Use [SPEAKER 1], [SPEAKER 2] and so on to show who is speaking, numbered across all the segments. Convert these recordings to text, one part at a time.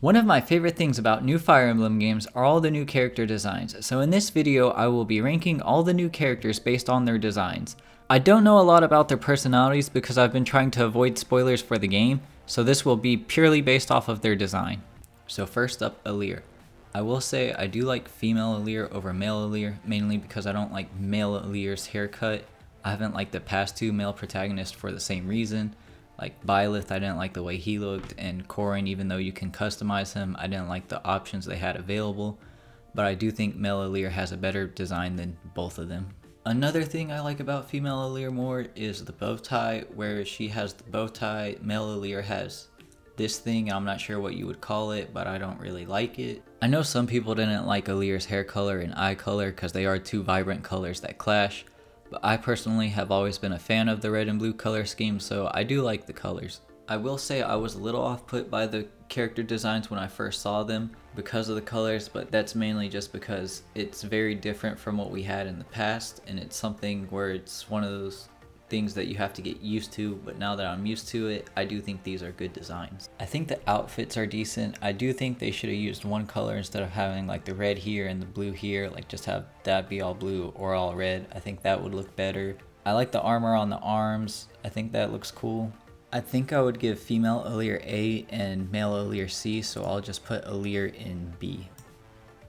[SPEAKER 1] One of my favorite things about new Fire Emblem games are all the new character designs, so in this video I will be ranking all the new characters based on their designs. I don't know a lot about their personalities because I've been trying to avoid spoilers for the game, so this will be purely based off of their design. So first up, Alear. I will say I do like female Alear over male Alear, mainly because I don't like male Alear's haircut. I haven't liked the past two male protagonists for the same reason. Like Byleth, I didn't like the way he looked, and Corrin, even though you can customize him, I didn't like the options they had available. But I do think male Alear has a better design than both of them. Another thing I like about female Alear more is the bow tie, where she has the bow tie, male Alear has this thing, I'm not sure what you would call it, but I don't really like it. I know some people didn't like Alear's hair color and eye color because they are two vibrant colors that clash, but I personally have always been a fan of the red and blue color scheme, so I do like the colors. I will say I was a little off put by the character designs when I first saw them because of the colors, but that's mainly just because it's very different from what we had in the past, and it's something where it's one of those things that you have to get used to, but now that I'm used to it, I do think these are good designs. I think the outfits are decent. I do think they should have used one color instead of having like the red here and the blue here, like just have that be all blue or all red. I think that would look better. I like the armor on the arms. I think that looks cool. I think I would give female Alear A and male Alear C, so I'll just put Alear in B.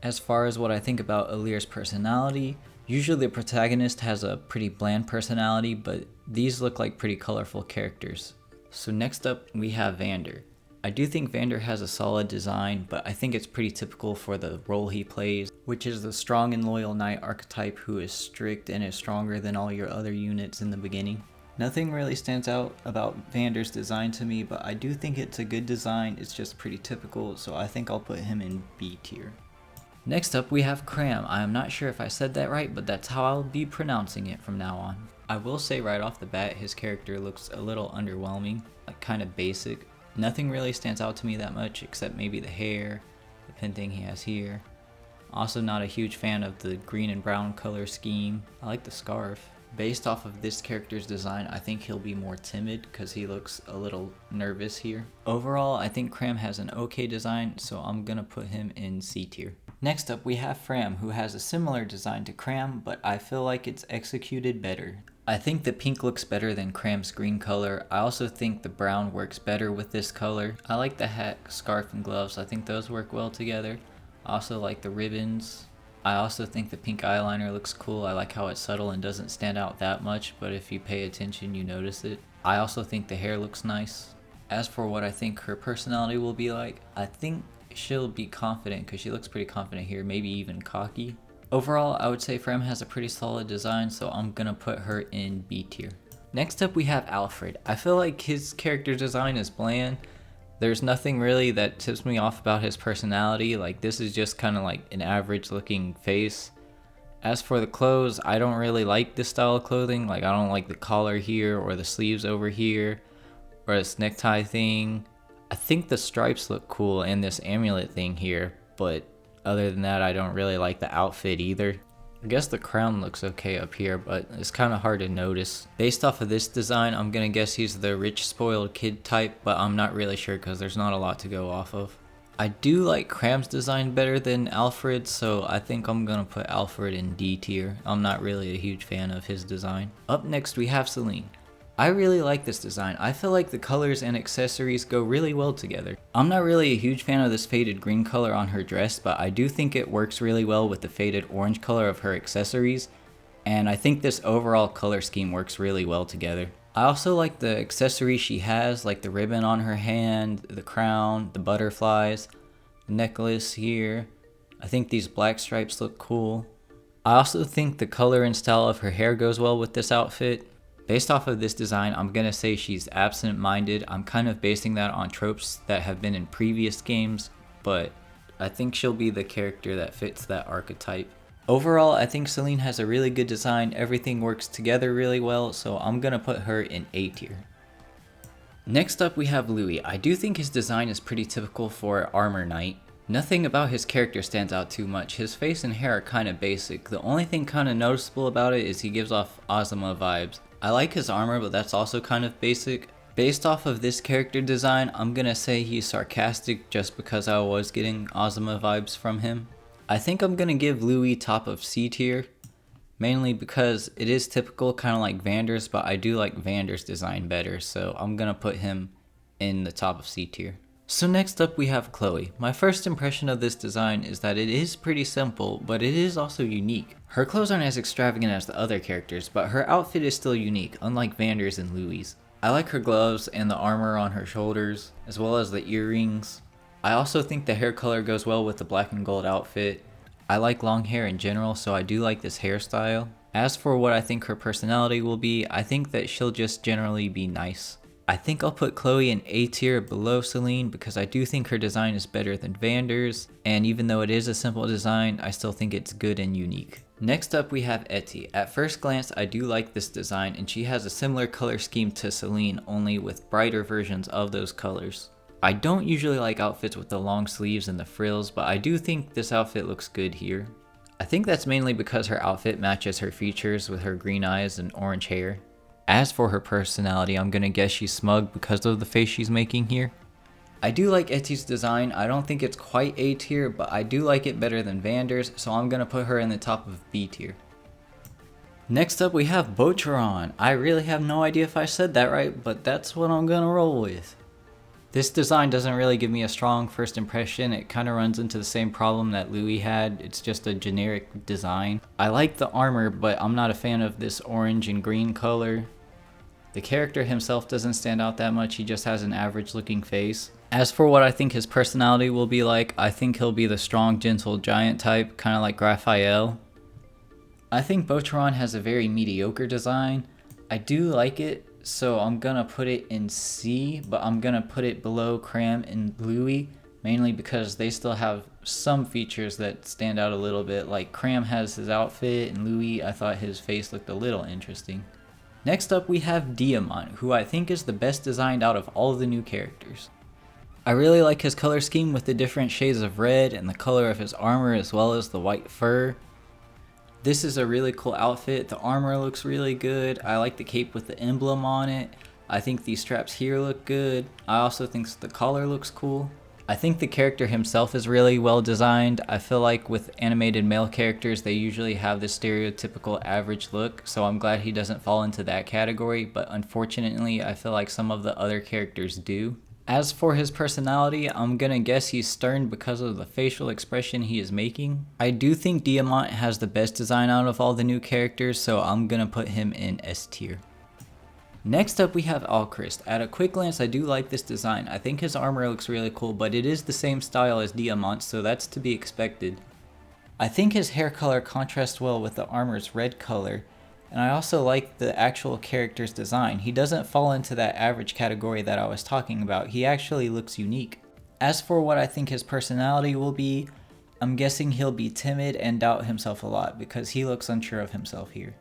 [SPEAKER 1] As far as what I think about Alear's personality, usually the protagonist has a pretty bland personality, but these look like pretty colorful characters. So next up we have Vander. I do think Vander has a solid design, but I think it's pretty typical for the role he plays, which is the strong and loyal knight archetype who is strict and is stronger than all your other units in the beginning. Nothing really stands out about Vander's design to me, but I do think it's a good design. It's just pretty typical, so I think I'll put him in B tier. Next up we have Cram. I am not sure if I said that right, but that's how I'll be pronouncing it from now on. I will say right off the bat his character looks a little underwhelming, like kind of basic. Nothing really stands out to me that much except maybe the hair, the pin thing he has here. Also not a huge fan of the green and brown color scheme. I like the scarf. Based off of this character's design, I think he'll be more timid because he looks a little nervous here. Overall, I think Cram has an okay design, so I'm gonna put him in C tier. Next up we have Fram, who has a similar design to Cram, but I feel like it's executed better. I think the pink looks better than Cram's green color. I also think the brown works better with this color. I like the hat, scarf, and gloves. I think those work well together. I also like the ribbons. I also think the pink eyeliner looks cool. I like how it's subtle and doesn't stand out that much, but if you pay attention you notice it. I also think the hair looks nice. As for what I think her personality will be like, I think she'll be confident because she looks pretty confident here, maybe even cocky. Overall, I would say Fram has a pretty solid design, so I'm gonna put her in B tier. Next up we have Alfred. I feel like his character design is bland. There's nothing really that tips me off about his personality. Like, this is just kind of like an average looking face. As for the clothes, I don't really like this style of clothing. Like, I don't like the collar here or the sleeves over here or this necktie thing. I think the stripes look cool and this amulet thing here, but other than that, I don't really like the outfit either. I guess the crown looks okay up here, but it's kind of hard to notice. Based off of this design, I'm gonna guess he's the rich spoiled kid type, but I'm not really sure because there's not a lot to go off of. I do like Cram's design better than Alfred, so I think I'm gonna put Alfred in D tier. I'm not really a huge fan of his design. Up next we have Celine. I really like this design. I feel like the colors and accessories go really well together. I'm not really a huge fan of this faded green color on her dress, but I do think it works really well with the faded orange color of her accessories, and I think this overall color scheme works really well together. I also like the accessories she has, like the ribbon on her hand, the crown, the butterflies, the necklace here. I think these black stripes look cool. I also think the color and style of her hair goes well with this outfit. Based off of this design, I'm gonna say she's absent-minded. I'm kind of basing that on tropes that have been in previous games, but I think she'll be the character that fits that archetype. Overall, I think Celine has a really good design. Everything works together really well, so I'm gonna put her in A tier. Next up we have Louie. I do think his design is pretty typical for Armor Knight. Nothing about his character stands out too much. His face and hair are kind of basic. The only thing kind of noticeable about it is he gives off Ozma vibes. I like his armor, but that's also kind of basic. Based off of this character design, I'm gonna say he's sarcastic just because I was getting Ozma vibes from him. I think I'm gonna give Louie top of C tier, mainly because it is typical, kind of like Vander's, but I do like Vander's design better, so I'm gonna put him in the top of C tier. So next up we have Chloe. My first impression of this design is that it is pretty simple, but it is also unique. Her clothes aren't as extravagant as the other characters, but her outfit is still unique, unlike Vander's and Louie's. I like her gloves and the armor on her shoulders, as well as the earrings. I also think the hair color goes well with the black and gold outfit. I like long hair in general, so I do like this hairstyle. As for what I think her personality will be, I think that she'll just generally be nice. I think I'll put Chloe in A tier below Celine because I do think her design is better than Vander's, and even though it is a simple design, I still think it's good and unique. Next up we have Eti. At first glance I do like this design, and she has a similar color scheme to Celine, only with brighter versions of those colors. I don't usually like outfits with the long sleeves and the frills, but I do think this outfit looks good here. I think that's mainly because her outfit matches her features with her green eyes and orange hair. As for her personality, I'm gonna guess she's smug because of the face she's making here. I do like Eti's design. I don't think it's quite A tier, but I do like it better than Vander's, so I'm gonna put her in the top of B tier. Next up we have Botron. I really have no idea if I said that right, but that's what I'm gonna roll with. This design doesn't really give me a strong first impression. It kind of runs into the same problem that Louie had. It's just a generic design. I like the armor, but I'm not a fan of this orange and green color. The character himself doesn't stand out that much, he just has an average looking face. As for what I think his personality will be like, I think he'll be the strong, gentle giant type, kind of like Raphael. I think Botron has a very mediocre design. I do like it, so I'm gonna put it in C, but I'm gonna put it below Cram and Louie, mainly because they still have some features that stand out a little bit. Like Cram has his outfit, and Louie, I thought his face looked a little interesting. Next up we have Diamant, who I think is the best designed out of all of the new characters. I really like his color scheme with the different shades of red and the color of his armor as well as the white fur. This is a really cool outfit. The armor looks really good. I like the cape with the emblem on it. I think these straps here look good. I also think the collar looks cool. I think the character himself is really well designed. I feel like with animated male characters, they usually have this stereotypical average look, so I'm glad he doesn't fall into that category, but unfortunately, I feel like some of the other characters do. As for his personality, I'm gonna guess he's stern because of the facial expression he is making. I do think Diamant has the best design out of all the new characters, so I'm gonna put him in S tier. Next up we have Alcrest. At a quick glance I do like this design. I think his armor looks really cool, but it is the same style as Diamant, so that's to be expected. I think his hair color contrasts well with the armor's red color, and I also like the actual character's design. He doesn't fall into that average category that I was talking about. He actually looks unique. As for what I think his personality will be, I'm guessing he'll be timid and doubt himself a lot because he looks unsure of himself here.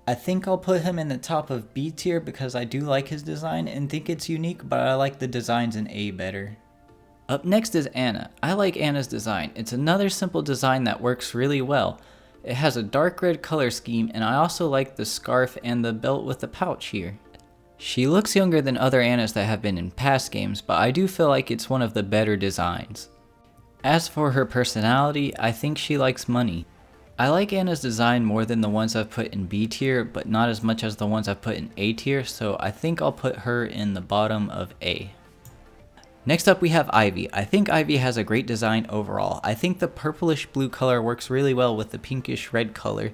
[SPEAKER 1] I think I'll put him in the top of B tier because I do like his design and think it's unique, but I like the designs in A better. Up next is Anna. I like Anna's design. It's another simple design that works really well. It has a dark red color scheme, and I also like the scarf and the belt with the pouch here. She looks younger than other Annas that have been in past games, but I do feel like it's one of the better designs. As for her personality, I think she likes money. I like Anna's design more than the ones I've put in B tier, but not as much as the ones I've put in A tier, so I think I'll put her in the bottom of A. Next up we have Ivy. I think Ivy has a great design overall. I think the purplish blue color works really well with the pinkish red color,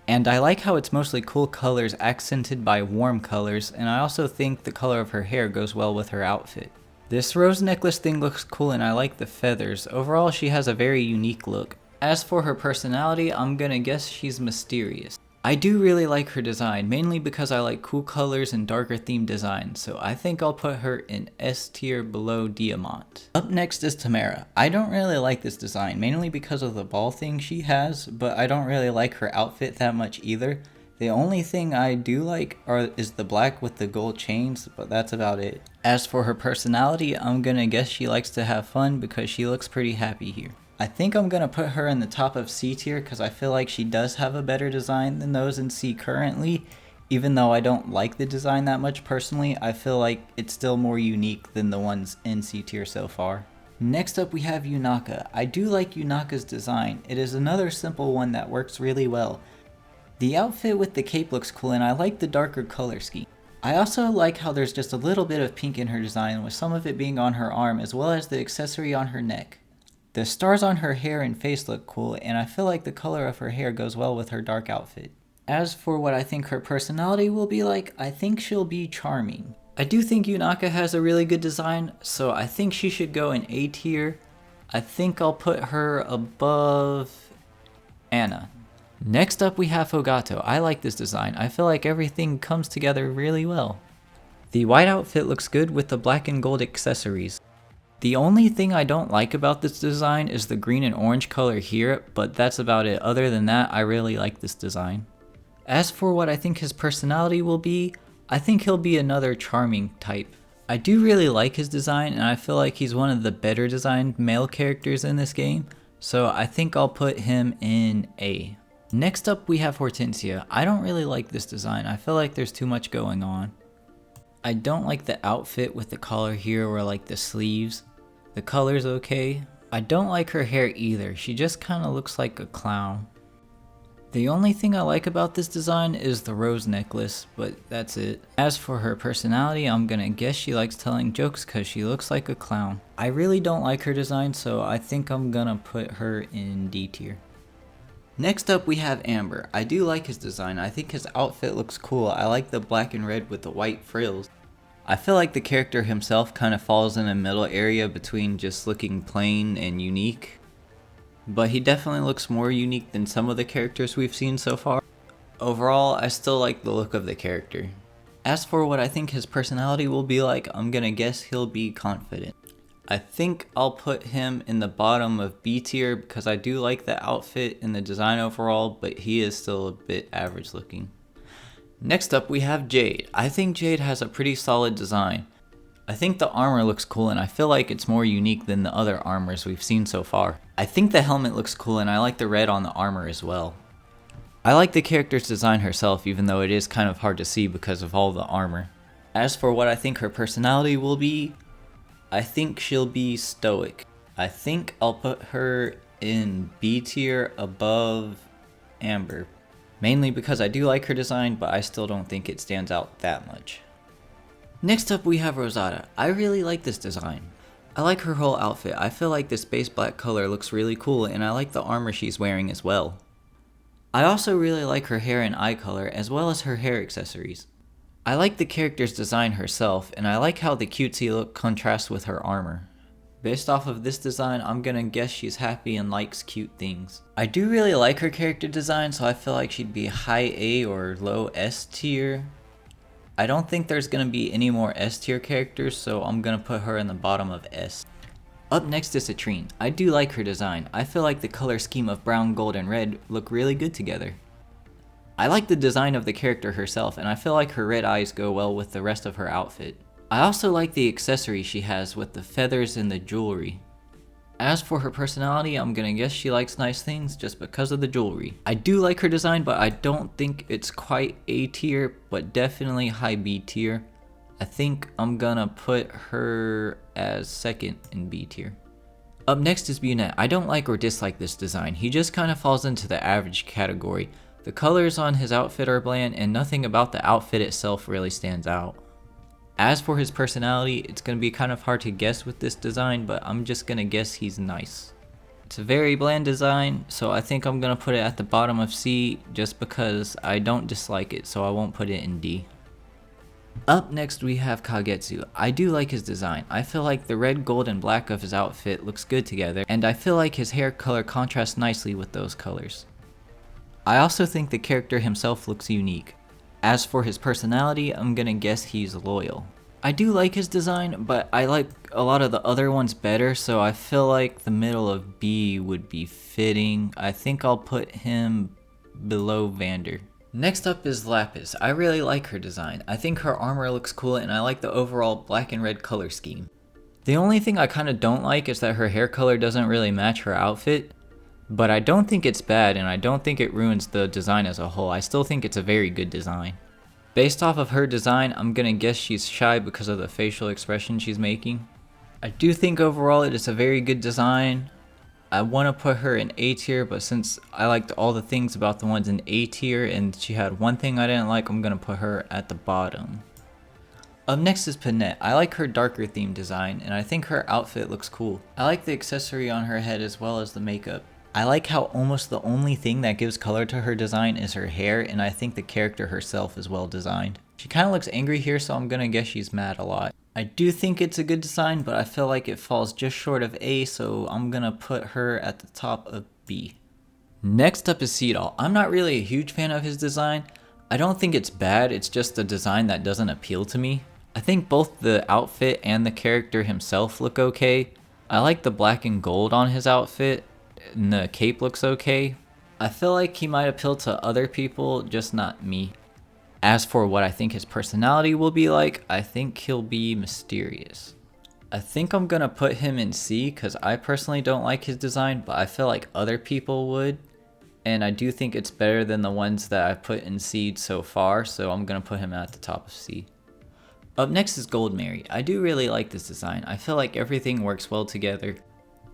[SPEAKER 1] and I like how it's mostly cool colors accented by warm colors, and I also think the color of her hair goes well with her outfit. This rose necklace thing looks cool and I like the feathers. Overall she has a very unique look. As for her personality, I'm gonna guess she's mysterious. I do really like her design, mainly because I like cool colors and darker themed designs, so I think I'll put her in S tier below Diamant. Up next is Tamara. I don't really like this design, mainly because of the ball thing she has, but I don't really like her outfit that much either. The only thing I do like is the black with the gold chains, but that's about it. As for her personality, I'm gonna guess she likes to have fun because she looks pretty happy here. I think I'm gonna put her in the top of C tier because I feel like she does have a better design than those in C currently, Even though I don't like the design that much personally, I feel like it's still more unique than the ones in C tier so far. Next up we have Yunaka. I do like Yunaka's design. It is another simple one that works really well. The outfit with the cape looks cool and I like the darker color scheme. I also like how there's just a little bit of pink in her design, with some of it being on her arm as well as the accessory on her neck. The stars on her hair and face look cool, and I feel like the color of her hair goes well with her dark outfit. As for what I think her personality will be like, I think she'll be charming. I do think Yunaka has a really good design, so I think she should go in A tier. I think I'll put her above Anna. Next up we have Fogato. I like this design. I feel like everything comes together really well. The white outfit looks good with the black and gold accessories. The only thing I don't like about this design is the green and orange color here, but that's about it. Other than that, I really like this design. As for what I think his personality will be, I think he'll be another charming type. I do really like his design, and I feel like he's one of the better designed male characters in this game, so I think I'll put him in A. Next up we have Hortensia. I don't really like this design. I feel like there's too much going on. I don't like the outfit with the collar here or like the sleeves. The color's okay. I don't like her hair either. She just kind of looks like a clown. The only thing I like about this design is the rose necklace, but that's it. As for her personality, I'm gonna guess she likes telling jokes because she looks like a clown. I really don't like her design, so I think I'm gonna put her in D tier. Next up we have Amber. I do like his design. I think his outfit looks cool. I like the black and red with the white frills. I feel like the character himself kind of falls in a middle area between just looking plain and unique. But he definitely looks more unique than some of the characters we've seen so far. Overall, I still like the look of the character. As for what I think his personality will be like, I'm gonna guess he'll be confident. I think I'll put him in the bottom of B tier because I do like the outfit and the design overall, but he is still a bit average looking. Next up we have Jade. I think Jade has a pretty solid design. I think the armor looks cool and I feel like it's more unique than the other armors we've seen so far. I think the helmet looks cool and I like the red on the armor as well. I like the character's design herself, even though it is kind of hard to see because of all the armor. As for what I think her personality will be, I think she'll be stoic. I think I'll put her in B tier above Amber. Mainly because I do like her design, but I still don't think it stands out that much. Next up we have Rosada. I really like this design. I like her whole outfit. I feel like the space black color looks really cool and I like the armor she's wearing as well. I also really like her hair and eye color as well as her hair accessories. I like the character's design herself, and I like how the cutesy look contrasts with her armor. Based off of this design, I'm gonna guess she's happy and likes cute things. I do really like her character design, so I feel like she'd be high A or low S tier. I don't think there's gonna be any more S tier characters, so I'm gonna put her in the bottom of S. Up next is Citrine. I do like her design. I feel like the color scheme of brown, gold, and red look really good together. I like the design of the character herself, and I feel like her red eyes go well with the rest of her outfit. I also like the accessory she has with the feathers and the jewelry. As for her personality, I'm gonna guess she likes nice things just because of the jewelry. I do like her design, but I don't think it's quite A tier, but definitely high B tier. I think I'm gonna put her as second in B tier. Up next is Bnet. I don't like or dislike this design. He just kind of falls into the average category. The colors on his outfit are bland and nothing about the outfit itself really stands out. As for his personality, it's going to be kind of hard to guess with this design, but I'm just going to guess he's nice. It's a very bland design, so I think I'm going to put it at the bottom of C just because I don't dislike it, so I won't put it in D. Up next we have Kagetsu. I do like his design. I feel like the red, gold, and black of his outfit looks good together, and I feel like his hair color contrasts nicely with those colors. I also think the character himself looks unique. As for his personality, I'm gonna guess he's loyal. I do like his design, but I like a lot of the other ones better, so I feel like the middle of B would be fitting. I think I'll put him below Vander. Next up is Lapis. I really like her design. I think her armor looks cool and I like the overall black and red color scheme. The only thing I kinda don't like is that her hair color doesn't really match her outfit. But I don't think it's bad, and I don't think it ruins the design as a whole. I still think it's a very good design. Based off of her design, I'm gonna guess she's shy because of the facial expression she's making. I do think overall it is a very good design. I want to put her in A tier, but since I liked all the things about the ones in A tier and she had one thing I didn't like, I'm gonna put her at the bottom. Up next is Bnet. I like her darker theme design, and I think her outfit looks cool. I like the accessory on her head as well as the makeup. I like how almost the only thing that gives color to her design is her hair, and I think the character herself is well designed. She kind of looks angry here, so I'm gonna guess she's mad a lot. I do think it's a good design, but I feel like it falls just short of A, so I'm gonna put her at the top of B. Next up is Cetol. I'm not really a huge fan of his design. I don't think it's bad, it's just the design that doesn't appeal to me. I think both the outfit and the character himself look okay. I like the black and gold on his outfit, and the cape looks okay. I feel like he might appeal to other people, just not me. As for what I think his personality will be like, I think he'll be mysterious. I think I'm gonna put him in C because I personally don't like his design, but I feel like other people would. And I do think it's better than the ones that I've put in C so far, so I'm gonna put him at the top of C. Up next is Goldmary. I do really like this design. I feel like everything works well together.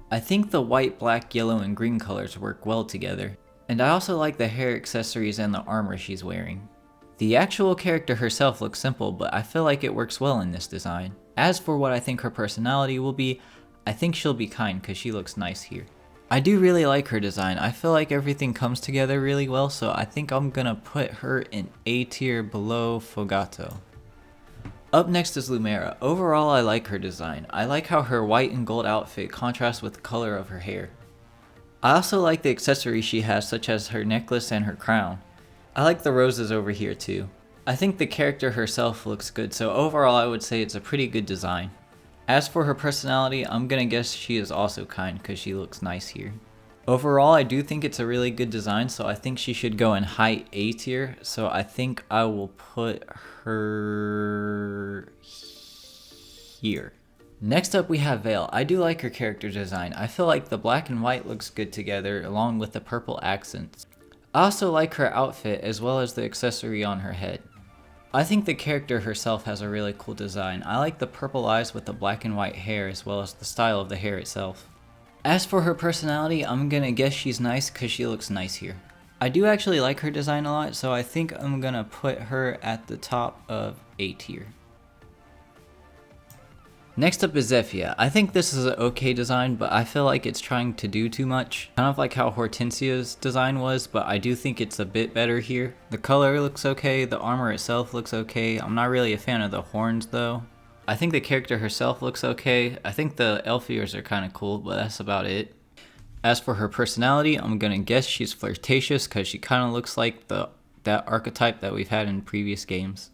[SPEAKER 1] I think the white, black, yellow, and green colors work well together. And I also like the hair accessories and the armor she's wearing. The actual character herself looks simple, but I feel like it works well in this design. As for what I think her personality will be, I think she'll be kind because she looks nice here. I do really like her design. I feel like everything comes together really well, so I think I'm gonna put her in A tier below Fogato. Up next is Lumera. Overall, I like her design. I like how her white and gold outfit contrasts with the color of her hair. I also like the accessories she has, such as her necklace and her crown. I like the roses over here too. I think the character herself looks good, so overall I would say it's a pretty good design. As for her personality, I'm gonna guess she is also kind because she looks nice here. Overall, I do think it's a really good design, so I think she should go in high A tier, so I think I will put her here. Next up we have Veil. I do like her character design. I feel like the black and white looks good together along with the purple accents. I also like her outfit as well as the accessory on her head. I think the character herself has a really cool design. I like the purple eyes with the black and white hair as well as the style of the hair itself. As for her personality, I'm gonna guess she's nice because she looks nice here. I do actually like her design a lot, so I think I'm gonna put her at the top of A tier. Next up is Zephia. I think this is an okay design, but I feel like it's trying to do too much. Kind of like how Hortensia's design was, but I do think it's a bit better here. The color looks okay, the armor itself looks okay. I'm not really a fan of the horns though. I think the character herself looks okay. I think the elf ears are kind of cool, but that's about it. As for her personality, I'm gonna guess she's flirtatious because she kind of looks like that archetype that we've had in previous games.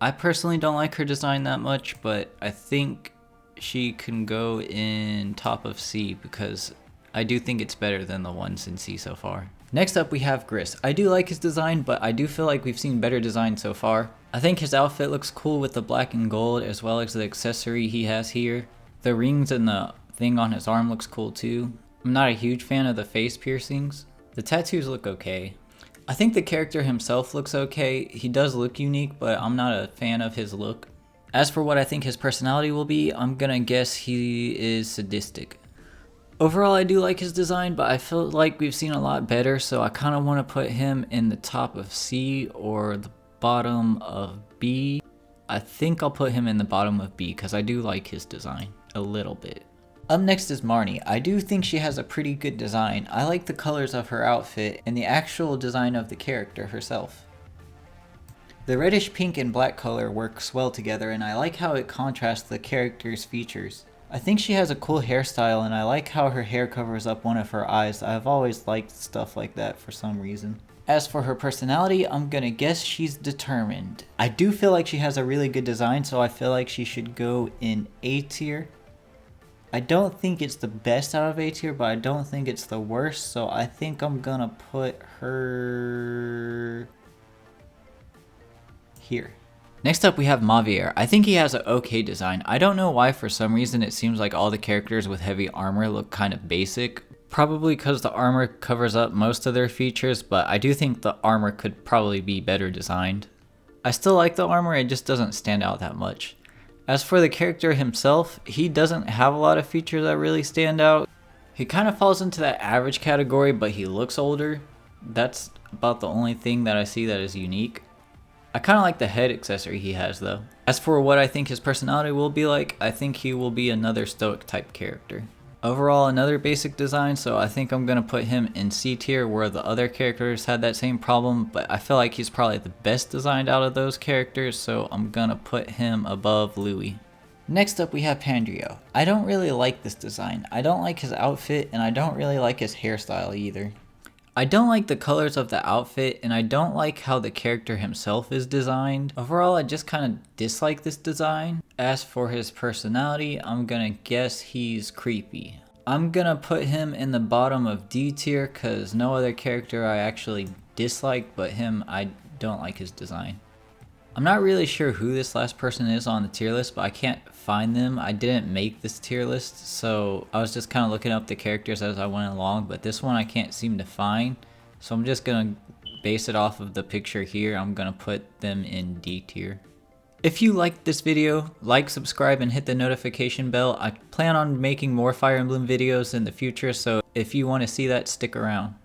[SPEAKER 1] I personally don't like her design that much, but I think she can go in top of C because I do think it's better than the ones in C so far. Next up we have Gris. I do like his design, but I do feel like we've seen better designs so far. I think his outfit looks cool with the black and gold as well as the accessory he has here. The rings and the thing on his arm looks cool too. I'm not a huge fan of the face piercings. The tattoos look okay. I think the character himself looks okay. He does look unique, but I'm not a fan of his look. As for what I think his personality will be, I'm gonna guess he is sadistic. Overall, I do like his design, but I feel like we've seen a lot better, so I kind of want to put him in the top of C or the bottom of B. I think I'll put him in the bottom of B because I do like his design a little bit. Up next is Marnie. I do think she has a pretty good design. I like the colors of her outfit and the actual design of the character herself. The reddish pink and black color works well together, and I like how it contrasts the character's features. I think she has a cool hairstyle, and I like how her hair covers up one of her eyes. I've always liked stuff like that for some reason. As for her personality, I'm gonna guess she's determined. I do feel like she has a really good design, so I feel like she should go in A tier. I don't think it's the best out of A tier, but I don't think it's the worst, so I think I'm gonna put her here. Next up we have Mavier. I think he has an okay design. I don't know why for some reason it seems like all the characters with heavy armor look kind of basic. Probably because the armor covers up most of their features, but I do think the armor could probably be better designed. I still like the armor, it just doesn't stand out that much. As for the character himself, he doesn't have a lot of features that really stand out. He kind of falls into that average category, but he looks older. That's about the only thing that I see that is unique. I kind of like the head accessory he has though. As for what I think his personality will be like, I think he will be another stoic type character. Overall, another basic design, so I think I'm going to put him in C tier where the other characters had that same problem, but I feel like he's probably the best designed out of those characters, so I'm going to put him above Louie. Next up we have Pandrio. I don't really like this design. I don't like his outfit, and I don't really like his hairstyle either. I don't like the colors of the outfit, and I don't like how the character himself is designed. Overall, I just kind of dislike this design. As for his personality, I'm gonna guess he's creepy. I'm gonna put him in the bottom of D tier because no other character I actually dislike, but him, I don't like his design. I'm not really sure who this last person is on the tier list, but I can't find them. I didn't make this tier list, so I was just kind of looking up the characters as I went along, but this one I can't seem to find. So I'm just going to base it off of the picture here. I'm going to put them in D tier. If you liked this video, like, subscribe, and hit the notification bell. I plan on making more Fire Emblem videos in the future, so if you want to see that, stick around.